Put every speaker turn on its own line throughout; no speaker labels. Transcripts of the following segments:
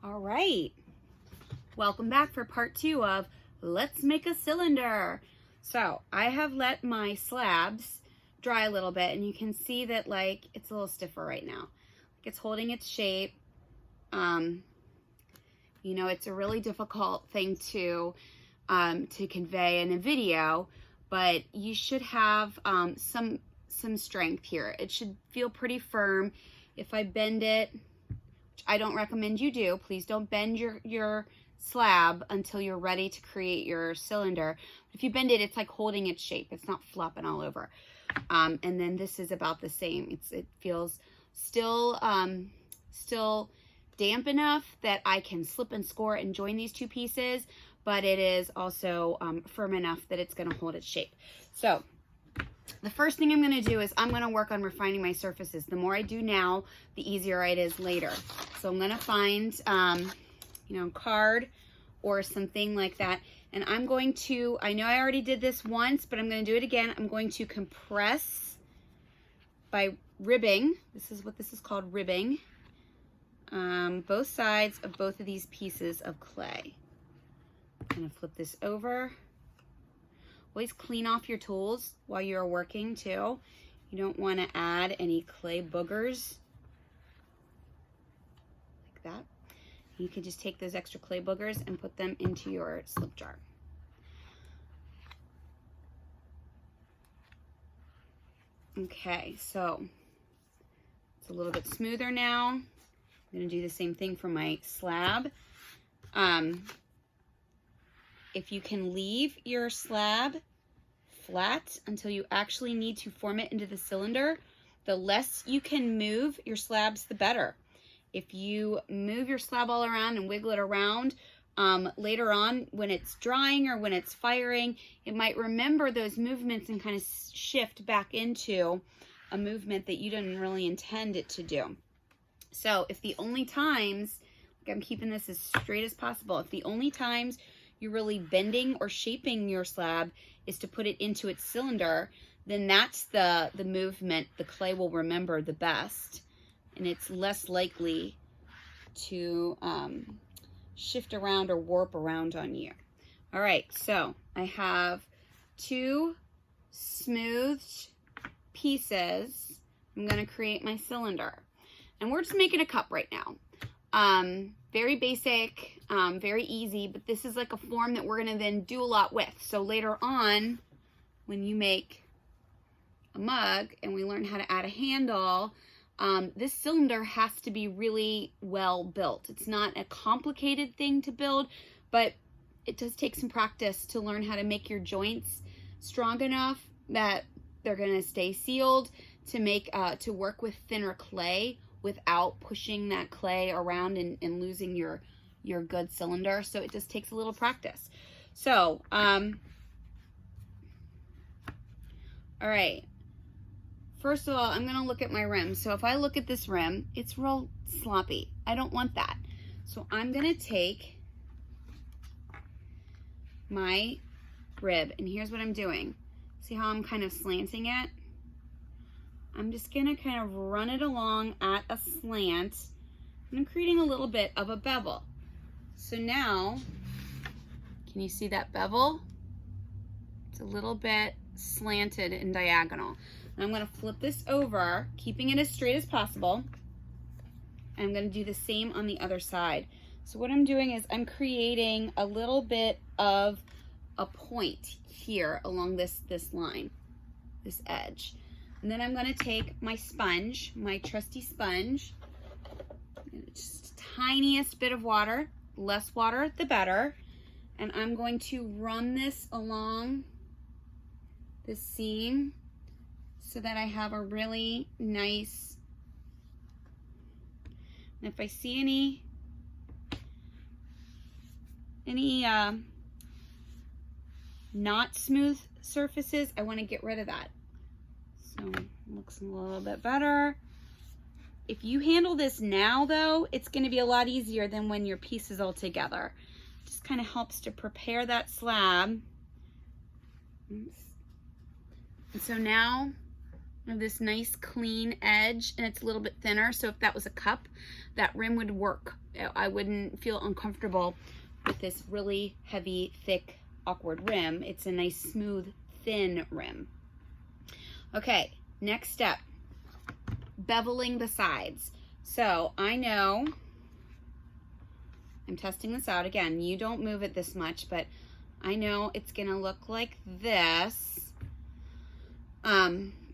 All right, welcome back for part 2 of Let's Make a Cylinder. So I have let my slabs dry a little bit, and you can see that like it's a little stiffer right now. It's holding its shape. You know, it's a really difficult thing to convey in a video, but you should have some strength here. It should feel pretty firm. If I bend it, which I don't recommend you do, please don't bend your slab until you're ready to create your cylinder. If you bend it, it's like holding its shape. It's not flopping all over. And then this is about the same. It feels still damp enough that I can slip and score and join these two pieces, but it is also firm enough that it's going to hold its shape. So the first thing I'm going to do is I'm going to work on refining my surfaces. The more I do now, the easier it is later. So I'm going to find, you know, card or something like that. And I'm going to, I know I already did this once, but I'm going to do it again. I'm going to compress by ribbing. This is what this is called, ribbing. Both sides of both of these pieces of clay. I'm going to flip this over. Always clean off your tools while you're working too. You don't want to add any clay boogers like that. You can just take those extra clay boogers and put them into your slip jar. Okay, so it's a little bit smoother now. I'm going to do the same thing for my slab. If you can leave your slab flat until you actually need to form it into the cylinder, the less you can move your slabs, the better. If you move your slab all around and wiggle it around, later on when it's drying or when it's firing, it might remember those movements and kind of shift back into a movement that you didn't really intend it to do. So if the only times, like I'm keeping this as straight as possible, if the only times you're really bending or shaping your slab is to put it into its cylinder, then that's the movement the clay will remember the best, and it's less likely to shift around or warp around on you. All right, so I have 2 smoothed pieces. I'm going to create my cylinder, and we're just making a cup right now. Very basic, very easy, but this is like a form that we're going to then do a lot with. So later on, when you make a mug and we learn how to add a handle, this cylinder has to be really well built. It's not a complicated thing to build, but it does take some practice to learn how to make your joints strong enough that they're going to stay sealed, to make to work with thinner clay without pushing that clay around and losing your good cylinder. So it just takes a little practice. So, all right. First of all, I'm going to look at my rim. So if I look at this rim, it's real sloppy. I don't want that. So I'm going to take my rib, and here's what I'm doing. See how I'm kind of slanting it? I'm just going to kind of run it along at a slant, and I'm creating a little bit of a bevel. So now, can you see that bevel? It's a little bit slanted and diagonal. And I'm going to flip this over, keeping it as straight as possible. And I'm going to do the same on the other side. So what I'm doing is I'm creating a little bit of a point here along this line, this edge. And then I'm going to take my sponge, my trusty sponge, just tiniest bit of water, less water the better, and I'm going to run this along this seam so that I have a really nice, and if I see any not smooth surfaces, I want to get rid of that. So it looks a little bit better. If you handle this now though, it's going to be a lot easier than when your piece is all together. It just kind of helps to prepare that slab. And so now I have this nice clean edge, and it's a little bit thinner, so if that was a cup, that rim would work. I wouldn't feel uncomfortable with this really heavy, thick, awkward rim. It's a nice, smooth, thin rim. Okay, next step, beveling the sides. So I know, I'm testing this out again, you don't move it this much, but I know it's gonna look like this.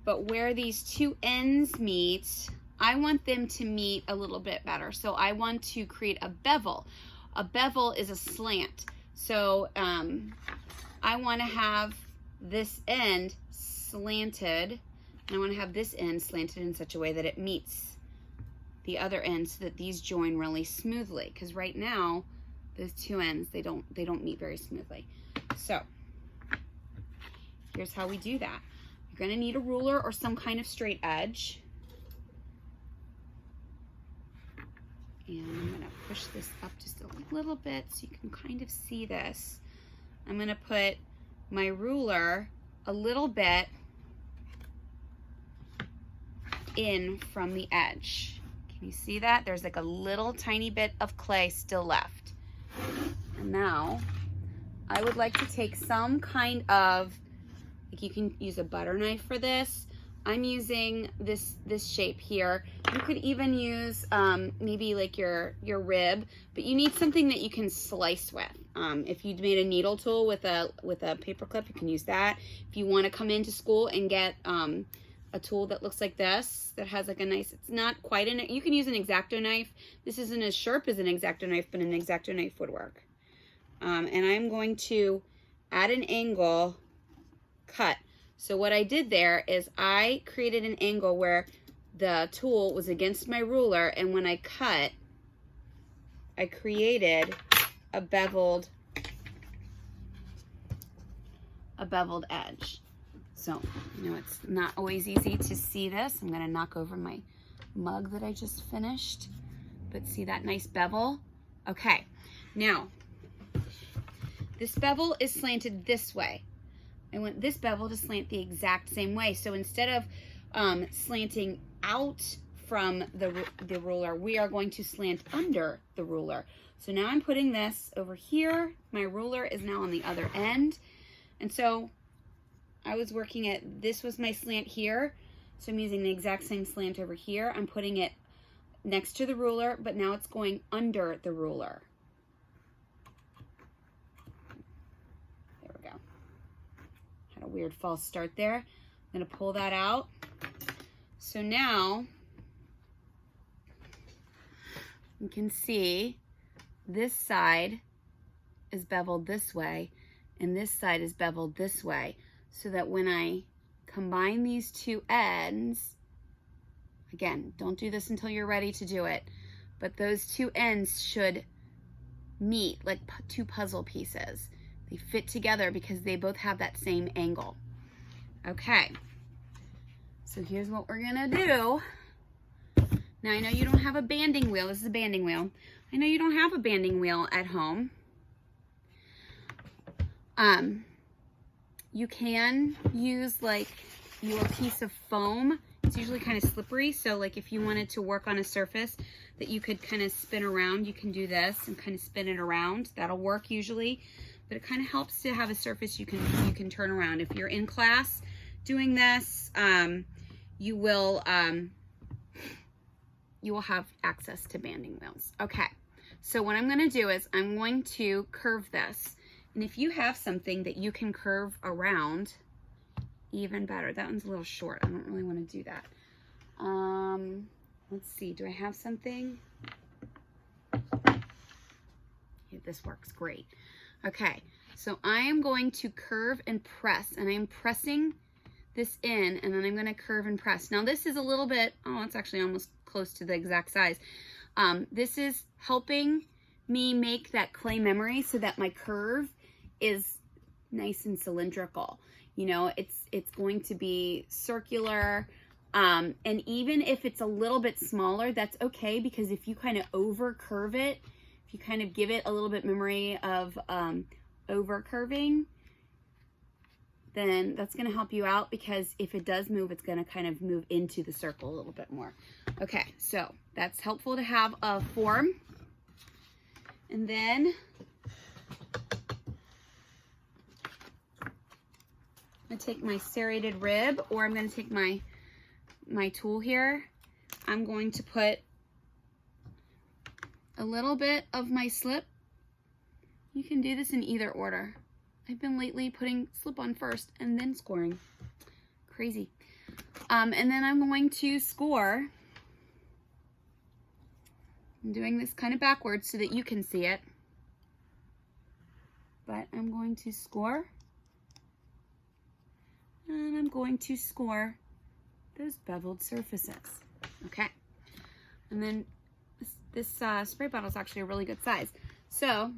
But where these two ends meet, I want them to meet a little bit better. So I want to create a bevel. A bevel is a slant. So I want to have this end slanted, and I want to have this end slanted in such a way that it meets the other end so that these join really smoothly. Because right now, those two ends, they don't meet very smoothly. So here's how we do that. You're going to need a ruler or some kind of straight edge. And I'm going to push this up just a little bit so you can kind of see this. I'm going to put my ruler a little bit in from the edge. Can you see that? There's like a little tiny bit of clay still left. And now I would like to take some kind of, like, you can use a butter knife for this. I'm using this shape here. You could even use maybe like your rib, but you need something that you can slice with. If you made a needle tool with a paper clip, you can use that. If you want to come into school and get a tool that looks like this, that has like a nice, it's not quite you can use an X-Acto knife. This isn't as sharp as an X-Acto knife, but an X-Acto knife would work. And I'm going to, at an angle, cut. So what I did there is I created an angle where the tool was against my ruler, and when I cut, I created a beveled edge. So, you know, it's not always easy to see this. I'm going to knock over my mug that I just finished, but see that nice bevel? Okay, now this bevel is slanted this way. I want this bevel to slant the exact same way. So instead of slanting out from the ruler, we are going to slant under the ruler. So now I'm putting this over here. My ruler is now on the other end. And so I was working at, this was my slant here. So I'm using the exact same slant over here. I'm putting it next to the ruler, but now it's going under the ruler. A weird false start there. I'm going to pull that out. So now you can see this side is beveled this way and this side is beveled this way, so that when I combine these two ends, again, don't do this until you're ready to do it, but those two ends should meet like two puzzle pieces. They fit together because they both have that same angle. Okay, so here's what we're gonna do. Now I know you don't have a banding wheel. This is a banding wheel. I know you don't have a banding wheel at home. You can use like your piece of foam. It's usually kind of slippery, so like if you wanted to work on a surface that you could kind of spin around, you can do this and kind of spin it around. That'll work usually. But it kind of helps to have a surface you can turn around. If you're in class doing this, you will have access to banding wheels. Okay, so what I'm going to do is I'm going to curve this. And if you have something that you can curve around, even better. That one's a little short. I don't really want to do that. Let's see. Do I have something? Yeah, this works great. Okay, so I am going to curve and press, and I'm pressing this in, and then I'm going to curve and press. Now this is a little bit, oh, it's actually almost close to the exact size. This is helping me make that clay memory so that my curve is nice and cylindrical. You know, it's going to be circular, and even if it's a little bit smaller, that's okay, because if you kind of over curve it, if you kind of give it a little bit memory of over curving, then that's going to help you out, because if it does move, it's going to kind of move into the circle a little bit more. Okay, so that's helpful to have a form. And then I'm going to take my serrated rib, or I'm going to take my tool here. I'm going to put a little bit of my slip. You can do this in either order. I've been lately putting slip on first and then scoring. Crazy. And then I'm going to score. I'm doing this kind of backwards so that you can see it. But I'm going to score. And I'm going to score those beveled surfaces. Okay. And then this spray bottle is actually a really good size. So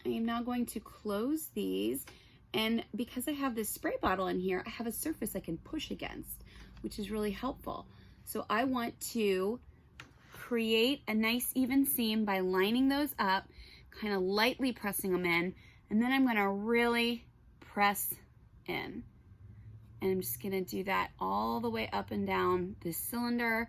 I am now going to close these, and because I have this spray bottle in here, I have a surface I can push against, which is really helpful. So I want to create a nice even seam by lining those up, kind of lightly pressing them in, and then I'm going to really press in. And I'm just going to do that all the way up and down this cylinder,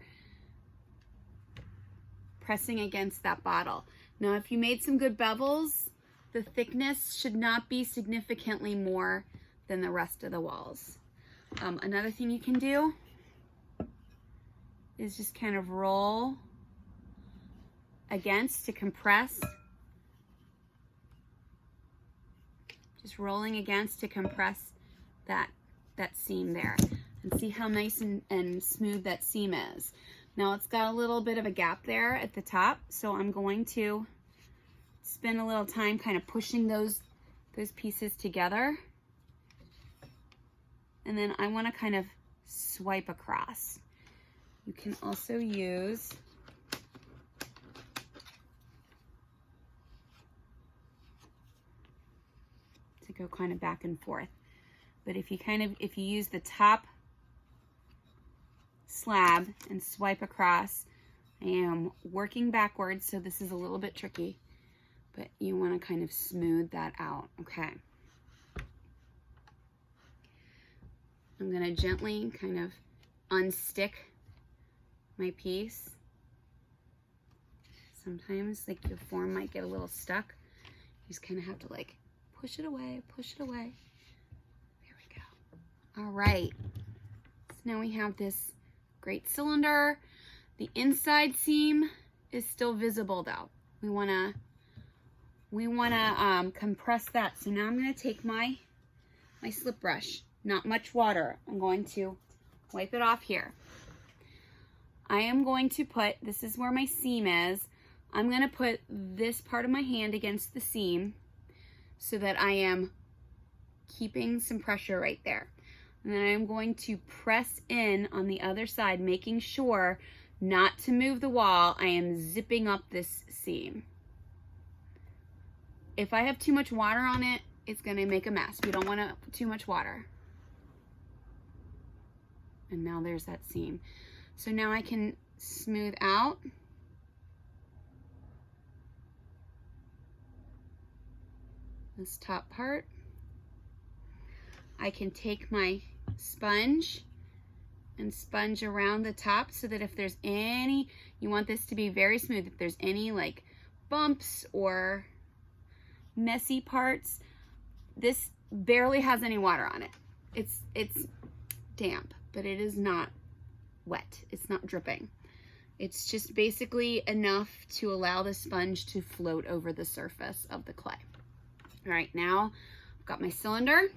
pressing against that bottle. Now, if you made some good bevels, the thickness should not be significantly more than the rest of the walls. Another thing you can do is just kind of roll against to compress. Just rolling against to compress that seam there. And see how nice and smooth that seam is. Now it's got a little bit of a gap there at the top, so I'm going to spend a little time kind of pushing those pieces together. And then I want to kind of swipe across. You can also use to go kind of back and forth. But if you use the top slab and swipe across, I am working backwards, so this is a little bit tricky, but you want to kind of smooth that out. Okay. I'm going to gently kind of unstick my piece. Sometimes like your form might get a little stuck. You just kind of have to like push it away, push it away. There we go. All right. So now we have this great cylinder. The inside seam is still visible though. We want to compress that. So now I'm going to take my slip brush, not much water. I'm going to wipe it off here. I am going to put, this is where my seam is, I'm going to put this part of my hand against the seam so that I am keeping some pressure right there. And then I'm going to press in on the other side, making sure not to move the wall. I am zipping up this seam. If I have too much water on it, it's going to make a mess. We don't want to put too much water. And now there's that seam. So now I can smooth out. This top part. I can take my sponge and sponge around the top so that if there's any, you want this to be very smooth, if there's any like bumps or messy parts, this barely has any water on it. It's damp, but it is not wet. It's not dripping. It's just basically enough to allow the sponge to float over the surface of the clay. All right, now I've got my cylinder.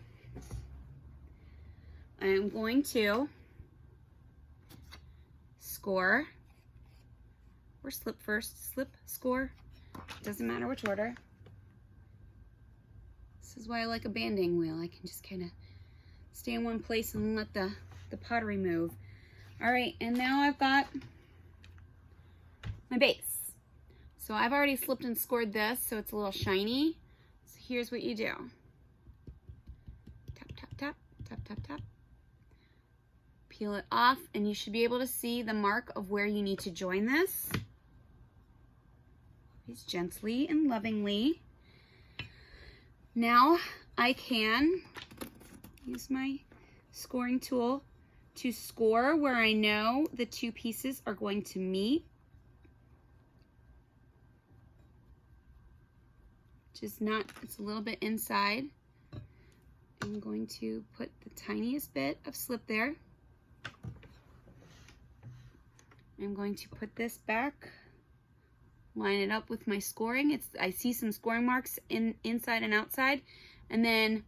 I am going to score or slip first. Slip, score, doesn't matter which order. This is why I like a banding wheel. I can just kind of stay in one place and let the pottery move. All right, and now I've got my base. So I've already slipped and scored this, so it's a little shiny. So here's what you do. Tap, tap, tap, tap, tap, tap. Peel it off, and you should be able to see the mark of where you need to join this. Always gently and lovingly. Now I can use my scoring tool to score where I know the two pieces are going to meet. Just not, it's a little bit inside. I'm going to put the tiniest bit of slip there. I'm going to put this back, line it up with my scoring. I see some scoring marks inside and outside, and then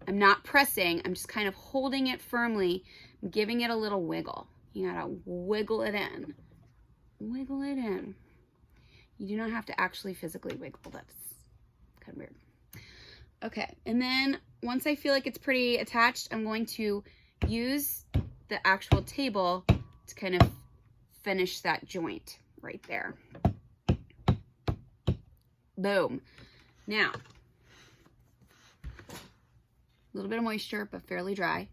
I'm not pressing, I'm just kind of holding it firmly, giving it a little wiggle. You gotta wiggle it in. Wiggle it in. You do not have to actually physically wiggle, that's kind of weird. Okay, and then once I feel like it's pretty attached, I'm going to use the actual table to kind of finish that joint right there. Boom. Now, a little bit of moisture, but fairly dry.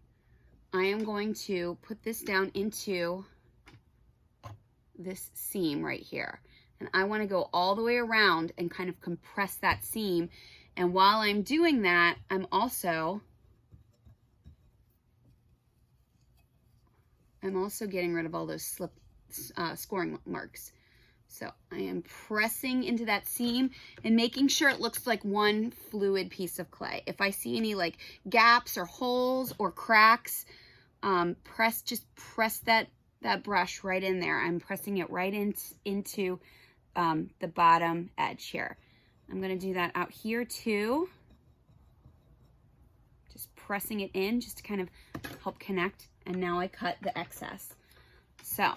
I am going to put this down into this seam right here. And I want to go all the way around and kind of compress that seam. And while I'm doing that, I'm also getting rid of all those scoring marks. So I am pressing into that seam and making sure it looks like one fluid piece of clay. If I see any like gaps or holes or cracks, just press that brush right in there. I'm pressing it right into the bottom edge here. I'm going to do that out here too. Just pressing it in just to kind of help connect. And now I cut the excess. So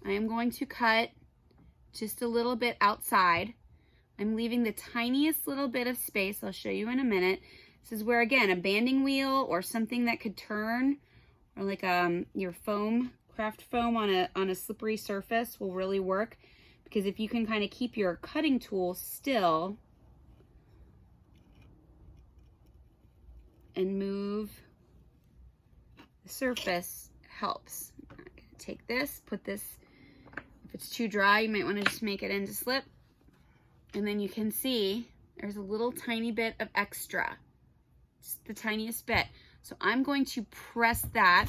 I am going to cut just a little bit outside. I'm leaving the tiniest little bit of space. I'll show you in a minute. This is where, again, a banding wheel or something that could turn, or like your foam, craft foam on a slippery surface will really work, because if you can kind of keep your cutting tool still and move the surface, helps. I'm gonna take this, put this, if it's too dry, you might want to just make it into slip. And then you can see there's a little tiny bit of extra, just the tiniest bit. So I'm going to press that,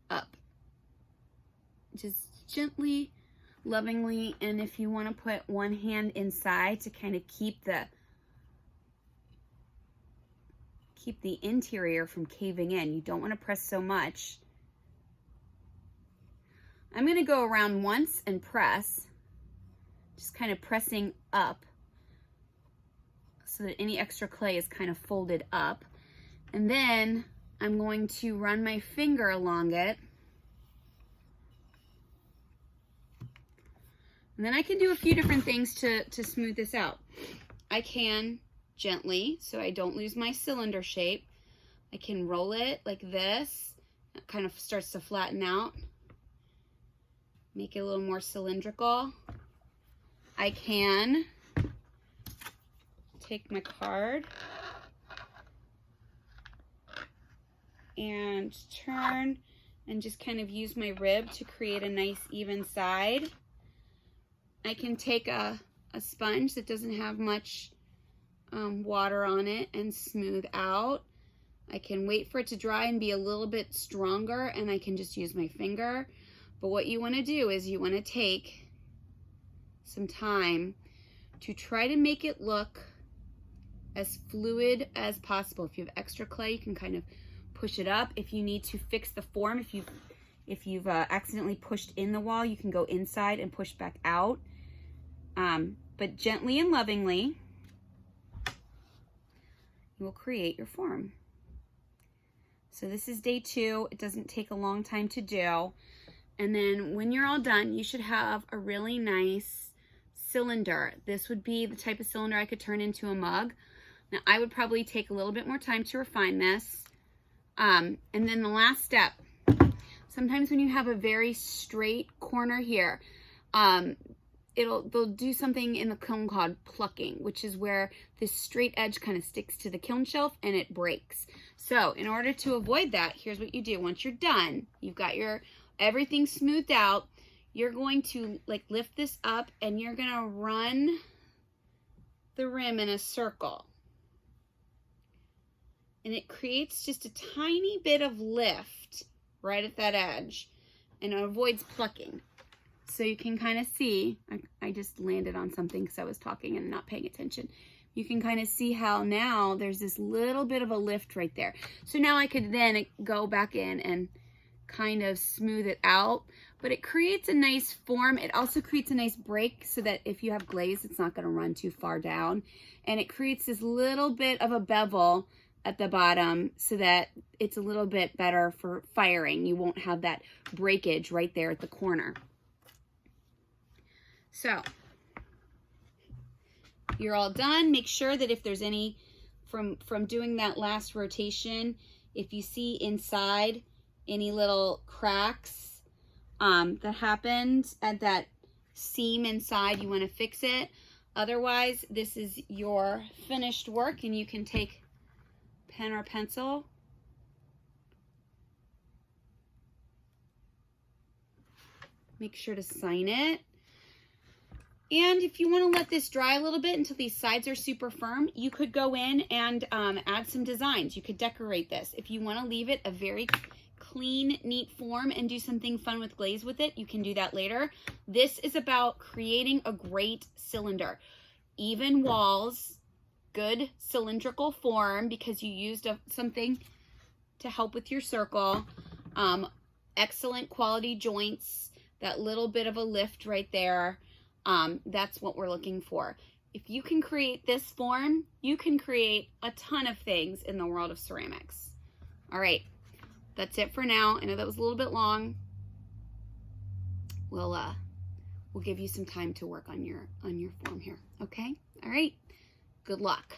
up, just gently, lovingly. And if you want to put one hand inside to kind of keep the interior from caving in, you don't want to press so much. I'm going to go around once and press, just kind of pressing up so that any extra clay is kind of folded up. And then I'm going to run my finger along it. And then I can do a few different things to smooth this out. I can gently, so I don't lose my cylinder shape. I can roll it like this. It kind of starts to flatten out. Make it a little more cylindrical. I can take my card and turn and just kind of use my rib to create a nice even side. I can take a sponge that doesn't have much water on it and smooth out. I can wait for it to dry and be a little bit stronger, and I can just use my finger. But what you want to do is you want to take some time to try to make it look as fluid as possible. If you have extra clay, you can kind of push it up. If you need to fix the form, if you've accidentally pushed in the wall, you can go inside and push back out. But gently and lovingly, you will create your form. So this is day 2. It doesn't take a long time to do. And then when you're all done, you should have a really nice cylinder. This would be the type of cylinder I could turn into a mug. Now, I would probably take a little bit more time to refine this. And then the last step, sometimes when you have a very straight corner here, they'll do something in the kiln called plucking, which is where this straight edge kind of sticks to the kiln shelf and it breaks. So in order to avoid that, here's what you do. Once you're done, you've got everything smoothed out, you're going to like lift this up and you're gonna run the rim in a circle. And it creates just a tiny bit of lift right at that edge, and it avoids plucking. So you can kind of see, I just landed on something because I was talking and not paying attention. You can kind of see how now there's this little bit of a lift right there. So now I could then go back in and kind of smooth it out, but it creates a nice form. It also creates a nice break so that if you have glaze, it's not going to run too far down. And it creates this little bit of a bevel at the bottom so that it's a little bit better for firing. You won't have that breakage right there at the corner. So you're all done. Make sure that if there's any from doing that last rotation, if you see inside any little cracks that happened at that seam inside, you want to fix it. Otherwise, this is your finished work, and you can take pen or pencil. Make sure to sign it. And if you want to let this dry a little bit until these sides are super firm, you could go in and add some designs. You could decorate this. If you want to leave it a very clean, neat form and do something fun with glaze with it, you can do that later. This is about creating a great cylinder. Even walls, good cylindrical form because you used something to help with your circle. Excellent quality joints, that little bit of a lift right there. That's what we're looking for. If you can create this form, you can create a ton of things in the world of ceramics. All right, that's it for now. I know that was a little bit long. We'll give you some time to work on your form here. Okay. All right. Good luck.